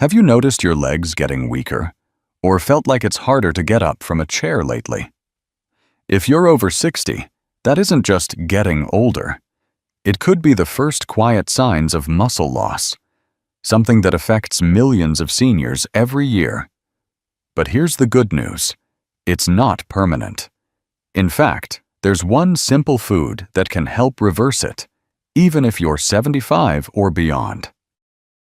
Have you noticed your legs getting weaker, or felt like it's harder to get up from a chair lately? If you're over 60, that isn't just getting older. It could be the first quiet signs of muscle loss, something that affects millions of seniors every year. But here's the good news. It's not permanent. In fact, there's one simple food that can help reverse it, even if you're 75 or beyond.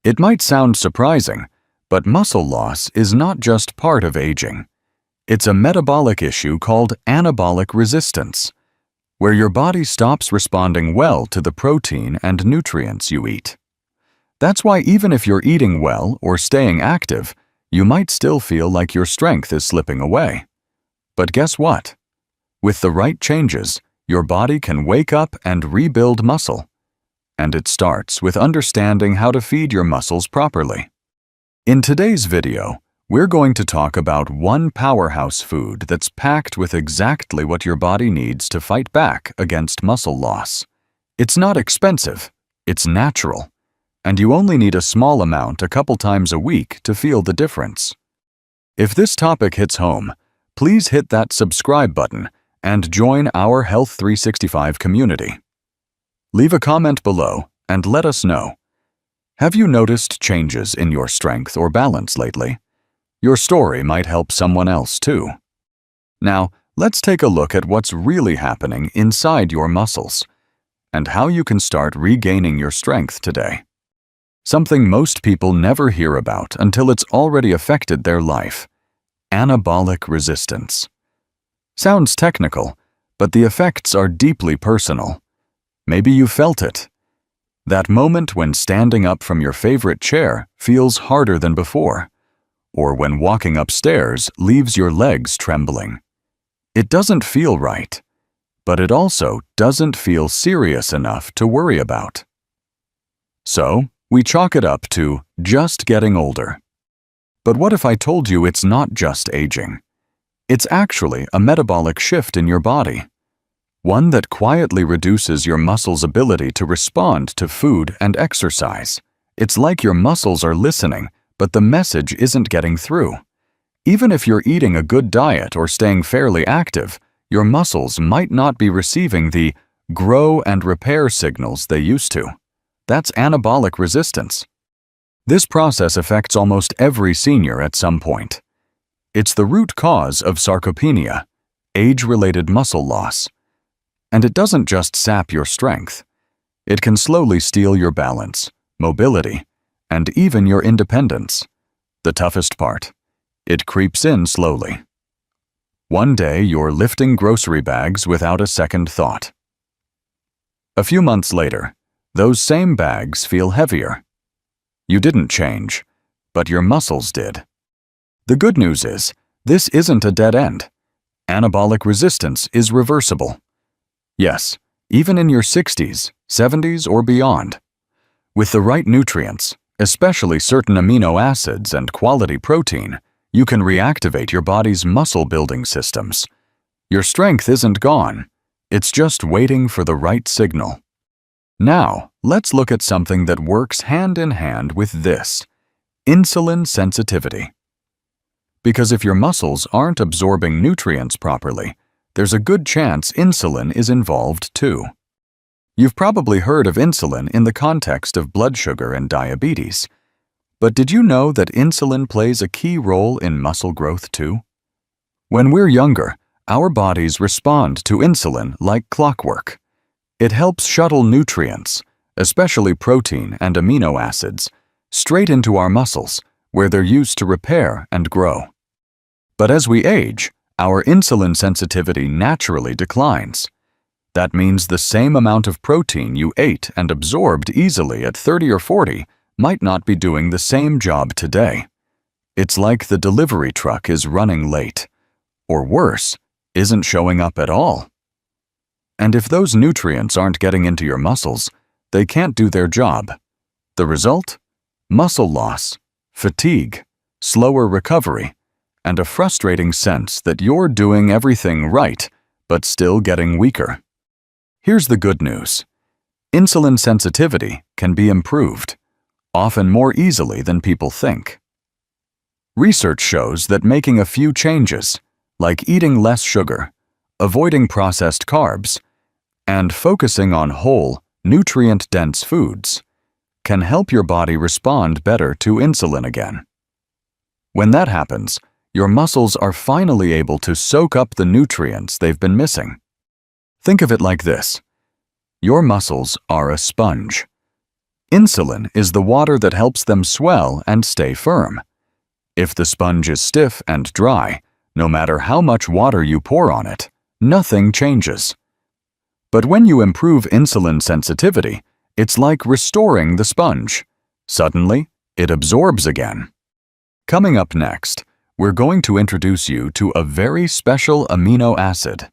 It might sound surprising, but muscle loss is not just part of aging. It's a metabolic issue called anabolic resistance, where your body stops responding well to the protein and nutrients you eat. That's why even if you're eating well or staying active, you might still feel like your strength is slipping away. But guess what? With the right changes, your body can wake up and rebuild muscle. And it starts with understanding how to feed your muscles properly. In today's video, we're going to talk about one powerhouse food that's packed with exactly what your body needs to fight back against muscle loss. It's not expensive, it's natural, and you only need a small amount a couple times a week to feel the difference. If this topic hits home, please hit that subscribe button and join our Health 365 community. Leave a comment below and let us know. Have you noticed changes in your strength or balance lately? Your story might help someone else too. Now, let's take a look at what's really happening inside your muscles and how you can start regaining your strength today. Something most people never hear about until it's already affected their life: anabolic resistance. Sounds technical, but the effects are deeply personal. Maybe you felt it. That moment when standing up from your favorite chair feels harder than before, or when walking upstairs leaves your legs trembling. It doesn't feel right, but it also doesn't feel serious enough to worry about. So, we chalk it up to just getting older. But what if I told you it's not just aging? It's actually a metabolic shift in your body. One that quietly reduces your muscles' ability to respond to food and exercise. It's like your muscles are listening, but the message isn't getting through. Even if you're eating a good diet or staying fairly active, your muscles might not be receiving the grow and repair signals they used to. That's anabolic resistance. This process affects almost every senior at some point. It's the root cause of sarcopenia, age-related muscle loss. And it doesn't just sap your strength. It can slowly steal your balance, mobility, and even your independence. The toughest part: it creeps in slowly. One day you're lifting grocery bags without a second thought. A few months later, those same bags feel heavier. You didn't change, but your muscles did. The good news is, this isn't a dead end. Anabolic resistance is reversible. Yes, even in your 60s, 70s, or beyond. With the right nutrients, especially certain amino acids and quality protein, you can reactivate your body's muscle-building systems. Your strength isn't gone. It's just waiting for the right signal. Now, let's look at something that works hand in hand with this: insulin sensitivity. Because if your muscles aren't absorbing nutrients properly, there's a good chance insulin is involved too. You've probably heard of insulin in the context of blood sugar and diabetes. But did you know that insulin plays a key role in muscle growth too? When we're younger, our bodies respond to insulin like clockwork. It helps shuttle nutrients, especially protein and amino acids, straight into our muscles, where they're used to repair and grow. But as we age, our insulin sensitivity naturally declines. That means the same amount of protein you ate and absorbed easily at 30 or 40 might not be doing the same job today. It's like the delivery truck is running late, or worse, isn't showing up at all. And if those nutrients aren't getting into your muscles, they can't do their job. The result? Muscle loss, fatigue, slower recovery, and a frustrating sense that you're doing everything right, but still getting weaker. Here's the good news. Insulin sensitivity can be improved. often more easily than people think. Research shows that making a few changes, like eating less sugar, avoiding processed carbs, and focusing on whole, nutrient-dense foods, can help your body respond better to insulin again. When that happens, your muscles are finally able to soak up the nutrients they've been missing. Think of it like this. Your muscles are a sponge. Insulin is the water that helps them swell and stay firm. If the sponge is stiff and dry, no matter how much water you pour on it, nothing changes. But when you improve insulin sensitivity, it's like restoring the sponge. Suddenly, it absorbs again. Coming up next, we're going to introduce you to a very special amino acid,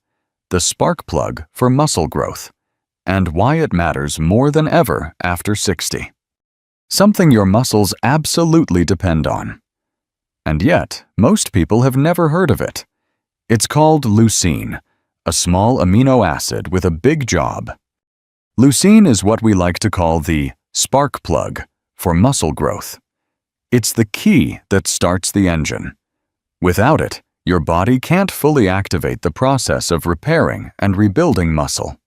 the spark plug for muscle growth, and why it matters more than ever after 60. Something your muscles absolutely depend on. And yet, most people have never heard of it. It's called leucine, a small amino acid with a big job. Leucine is what we like to call the spark plug for muscle growth. It's the key that starts the engine. Without it, your body can't fully activate the process of repairing and rebuilding muscle.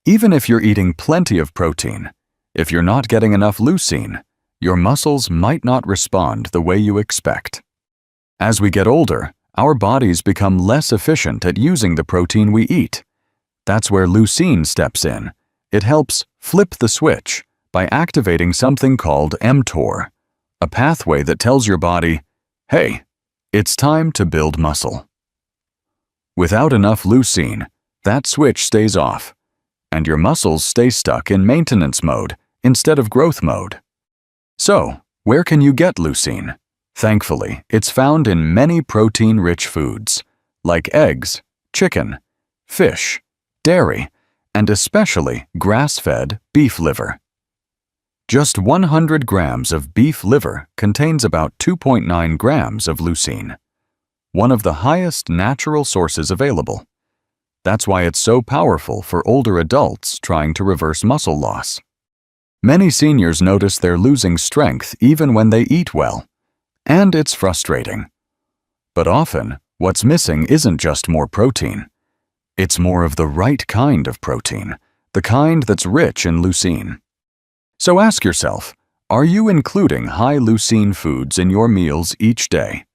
Even if you're eating plenty of protein, if you're not getting enough leucine, your muscles might not respond the way you expect. As we get older, our bodies become less efficient at using the protein we eat. That's where leucine steps in. It helps flip the switch by activating something called mTOR, a pathway that tells your body, hey, it's time to build muscle. Without enough leucine, that switch stays off, and your muscles stay stuck in maintenance mode instead of growth mode. So, where can you get leucine? Thankfully, it's found in many protein-rich foods, like eggs, chicken, fish, dairy, and especially grass-fed beef liver. Just 100 grams of beef liver contains about 2.9 grams of leucine, one of the highest natural sources available. That's why it's so powerful for older adults trying to reverse muscle loss. Many seniors notice they're losing strength even when they eat well, and it's frustrating. But often, what's missing isn't just more protein. It's more of the right kind of protein, the kind that's rich in leucine. So ask yourself, are you including high leucine foods in your meals each day?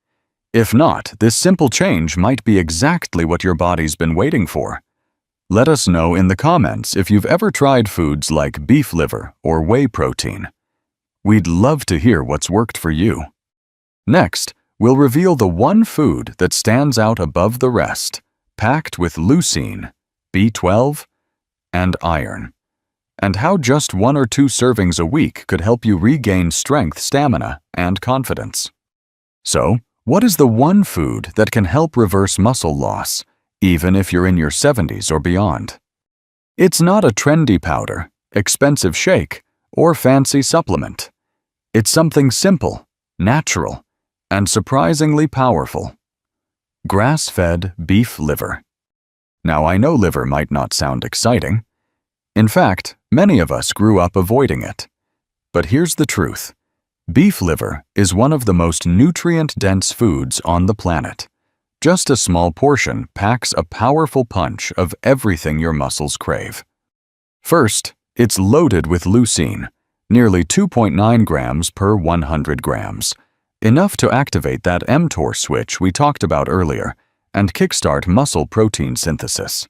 If not, this simple change might be exactly what your body's been waiting for. Let us know in the comments if you've ever tried foods like beef liver or whey protein. We'd love to hear what's worked for you. Next, we'll reveal the one food that stands out above the rest, packed with leucine, B12, and iron, and how just 1 or 2 servings a week could help you regain strength, stamina, and confidence. So, what is the one food that can help reverse muscle loss, even if you're in your 70s or beyond? It's not a trendy powder, expensive shake, or fancy supplement. It's something simple, natural, and surprisingly powerful. Grass-fed beef liver. Now, I know liver might not sound exciting. In fact, many of us grew up avoiding it. But here's the truth. Beef liver is one of the most nutrient-dense foods on the planet. Just a small portion packs a powerful punch of everything your muscles crave. First, it's loaded with leucine, nearly 2.9 grams per 100 grams, enough to activate that mTOR switch we talked about earlier and kickstart muscle protein synthesis.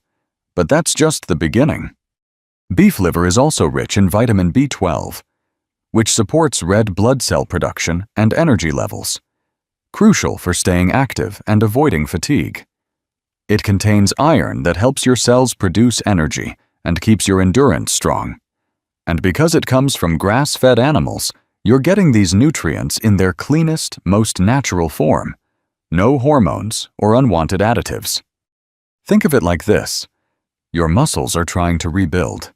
But that's just the beginning. Beef liver is also rich in vitamin B12, which supports red blood cell production and energy levels, crucial for staying active and avoiding fatigue. It contains iron that helps your cells produce energy and keeps your endurance strong. And because it comes from grass-fed animals, you're getting these nutrients in their cleanest, most natural form. No hormones or unwanted additives. Think of it like this. Your muscles are trying to rebuild,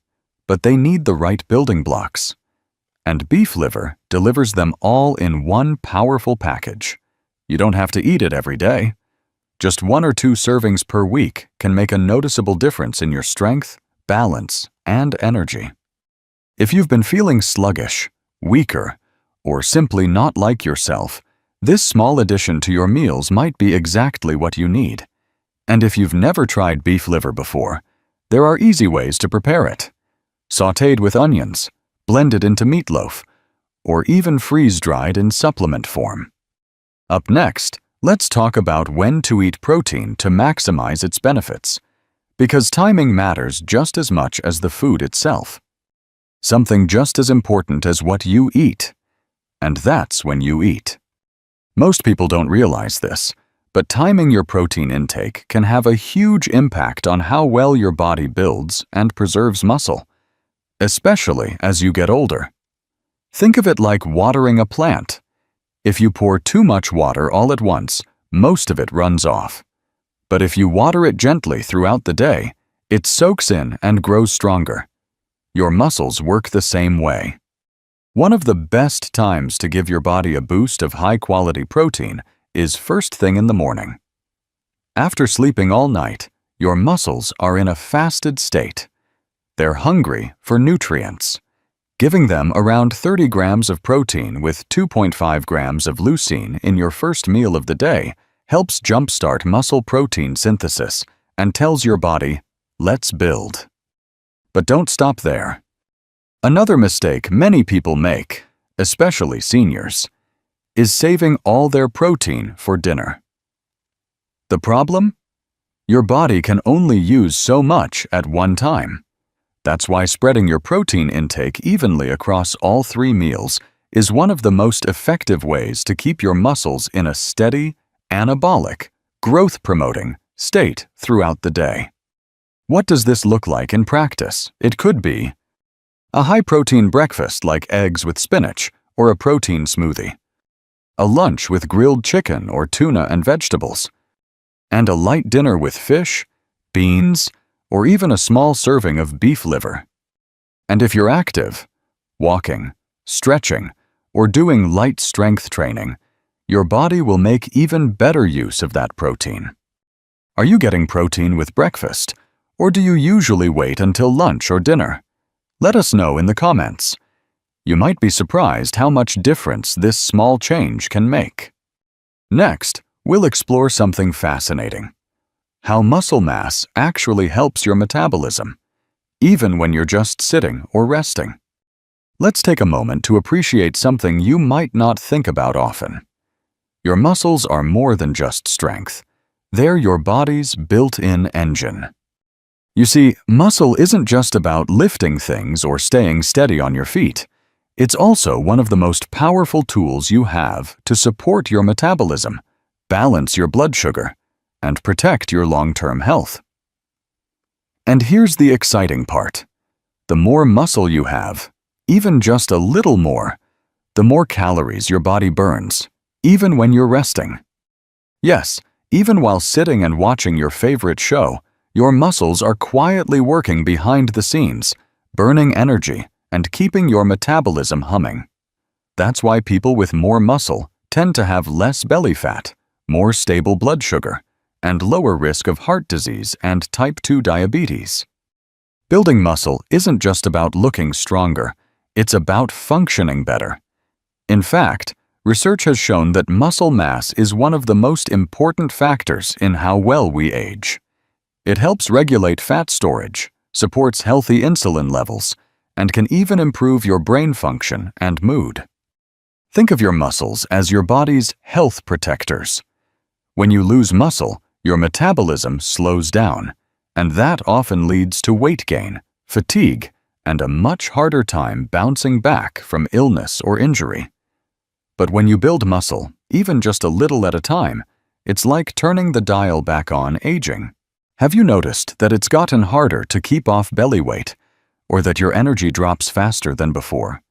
but they need the right building blocks. And beef liver delivers them all in one powerful package. You don't have to eat it every day. Just 1 or 2 servings per week can make a noticeable difference in your strength, balance, and energy. If you've been feeling sluggish, weaker, or simply not like yourself, this small addition to your meals might be exactly what you need. And if you've never tried beef liver before, there are easy ways to prepare it. Sautéed with onions, blended into meatloaf, or even freeze-dried in supplement form. Up next, let's talk about when to eat protein to maximize its benefits, because timing matters just as much as the food itself. Something just as important as what you eat, and that's when you eat. Most people don't realize this, but timing your protein intake can have a huge impact on how well your body builds and preserves muscle, especially as you get older. Think of it like watering a plant. If you pour too much water all at once, most of it runs off. But if you water it gently throughout the day, it soaks in and grows stronger. Your muscles work the same way. One of the best times to give your body a boost of high-quality protein is first thing in the morning. After sleeping all night, your muscles are in a fasted state. They're hungry for nutrients. Giving them around 30 grams of protein with 2.5 grams of leucine in your first meal of the day helps jumpstart muscle protein synthesis and tells your body, let's build. But don't stop there. Another mistake many people make, especially seniors, is saving all their protein for dinner. The problem? Your body can only use so much at one time. That's why spreading your protein intake evenly across all 3 meals is one of the most effective ways to keep your muscles in a steady, anabolic, growth-promoting state throughout the day. What does this look like in practice? It could be a high-protein breakfast like eggs with spinach or a protein smoothie, a lunch with grilled chicken or tuna and vegetables, and a light dinner with fish, beans, or even a small serving of beef liver. And if you're active, walking, stretching, or doing light strength training, your body will make even better use of that protein. Are you getting protein with breakfast, or do you usually wait until lunch or dinner? Let us know in the comments. You might be surprised how much difference this small change can make. Next, we'll explore something fascinating: how muscle mass actually helps your metabolism, even when you're just sitting or resting. Let's take a moment to appreciate something you might not think about often. Your muscles are more than just strength. They're your body's built-in engine. You see, muscle isn't just about lifting things or staying steady on your feet. It's also one of the most powerful tools you have to support your metabolism, balance your blood sugar, and protect your long-term health. And here's the exciting part. The more muscle you have, even just a little more, the more calories your body burns, even when you're resting. Yes, even while sitting and watching your favorite show, your muscles are quietly working behind the scenes, burning energy and keeping your metabolism humming. That's why people with more muscle tend to have less belly fat, more stable blood sugar, and lower risk of heart disease and type 2 diabetes. Building muscle isn't just about looking stronger, it's about functioning better. In fact, research has shown that muscle mass is one of the most important factors in how well we age. It helps regulate fat storage, supports healthy insulin levels, and can even improve your brain function and mood. Think of your muscles as your body's health protectors. When you lose muscle, your metabolism slows down, and that often leads to weight gain, fatigue, and a much harder time bouncing back from illness or injury. But when you build muscle, even just a little at a time, it's like turning the dial back on aging. Have you noticed that it's gotten harder to keep off belly weight, or that your energy drops faster than before?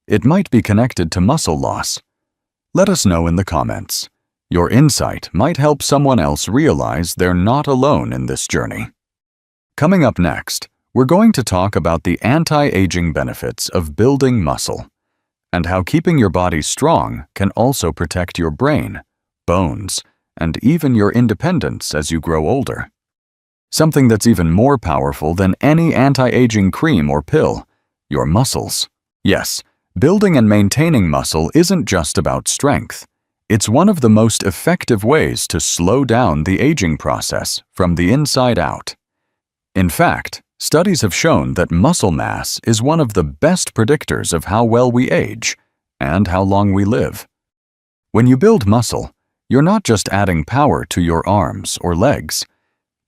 It might be connected to muscle loss. Let us know in the comments. Your insight might help someone else realize they're not alone in this journey. Coming up next, we're going to talk about the anti-aging benefits of building muscle, and how keeping your body strong can also protect your brain, bones, and even your independence as you grow older. Something that's even more powerful than any anti-aging cream or pill: your muscles. Yes, Building and maintaining muscle isn't just about strength. It's one of the most effective ways to slow down the aging process from the inside out. In fact, studies have shown that muscle mass is one of the best predictors of how well we age and how long we live. When you build muscle, you're not just adding power to your arms or legs.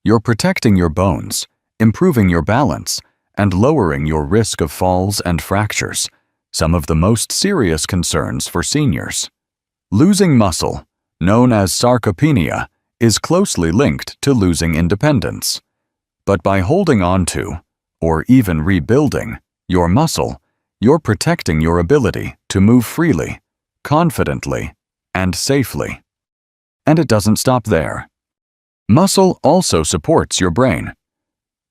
You're protecting your bones, improving your balance, and lowering your risk of falls and fractures, some of the most serious concerns for seniors. Losing muscle, known as sarcopenia, is closely linked to losing independence. But by holding on to, or even rebuilding, your muscle, you're protecting your ability to move freely, confidently, and safely. And it doesn't stop there. Muscle also supports your brain.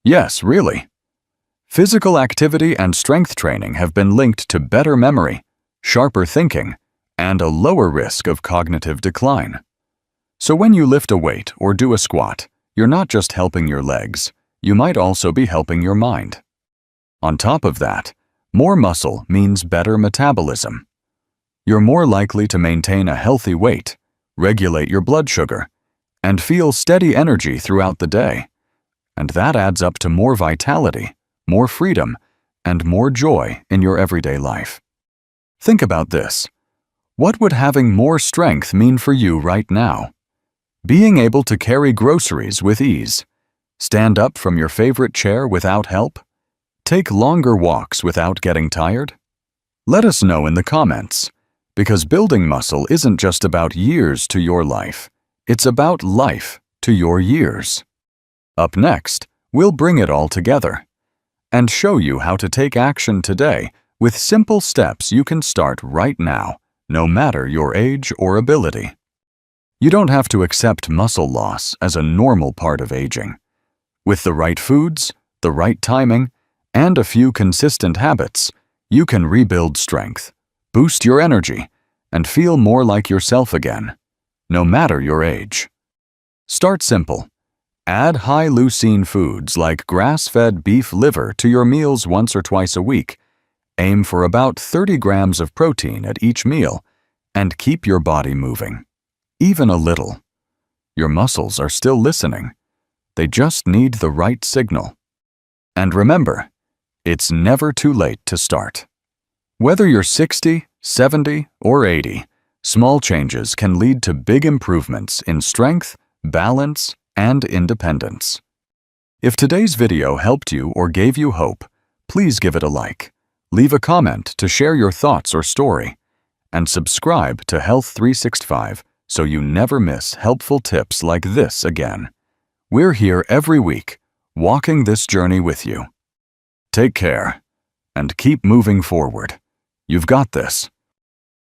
Yes, really. Physical activity and strength training have been linked to better memory, sharper thinking, and a lower risk of cognitive decline. So when you lift a weight or do a squat, you're not just helping your legs, you might also be helping your mind. On top of that, more muscle means better metabolism. You're more likely to maintain a healthy weight, regulate your blood sugar, and feel steady energy throughout the day. And that adds up to more vitality, more freedom, and more joy in your everyday life. Think about this. What would having more strength mean for you right now? Being able to carry groceries with ease, stand up from your favorite chair without help, take longer walks without getting tired? Let us know in the comments, because building muscle isn't just about years to your life, it's about life to your years. Up next, we'll bring it all together and show you how to take action today with simple steps you can start right now, no matter your age or ability. You don't have to accept muscle loss as a normal part of aging. With the right foods, the right timing, and a few consistent habits, you can rebuild strength, boost your energy, and feel more like yourself again, no matter your age. Start simple. Add high-leucine foods like grass-fed beef liver to your meals once or twice a week. Aim for about 30 grams of protein at each meal, and keep your body moving, even a little. Your muscles are still listening. They just need the right signal. And remember, it's never too late to start. Whether you're 60, 70, or 80, small changes can lead to big improvements in strength, balance, and independence. If today's video helped you or gave you hope, please give it a like. Leave a comment to share your thoughts or story, and subscribe to Health 365 so you never miss helpful tips like this again. We're here every week, walking this journey with you. Take care, and keep moving forward. You've got this.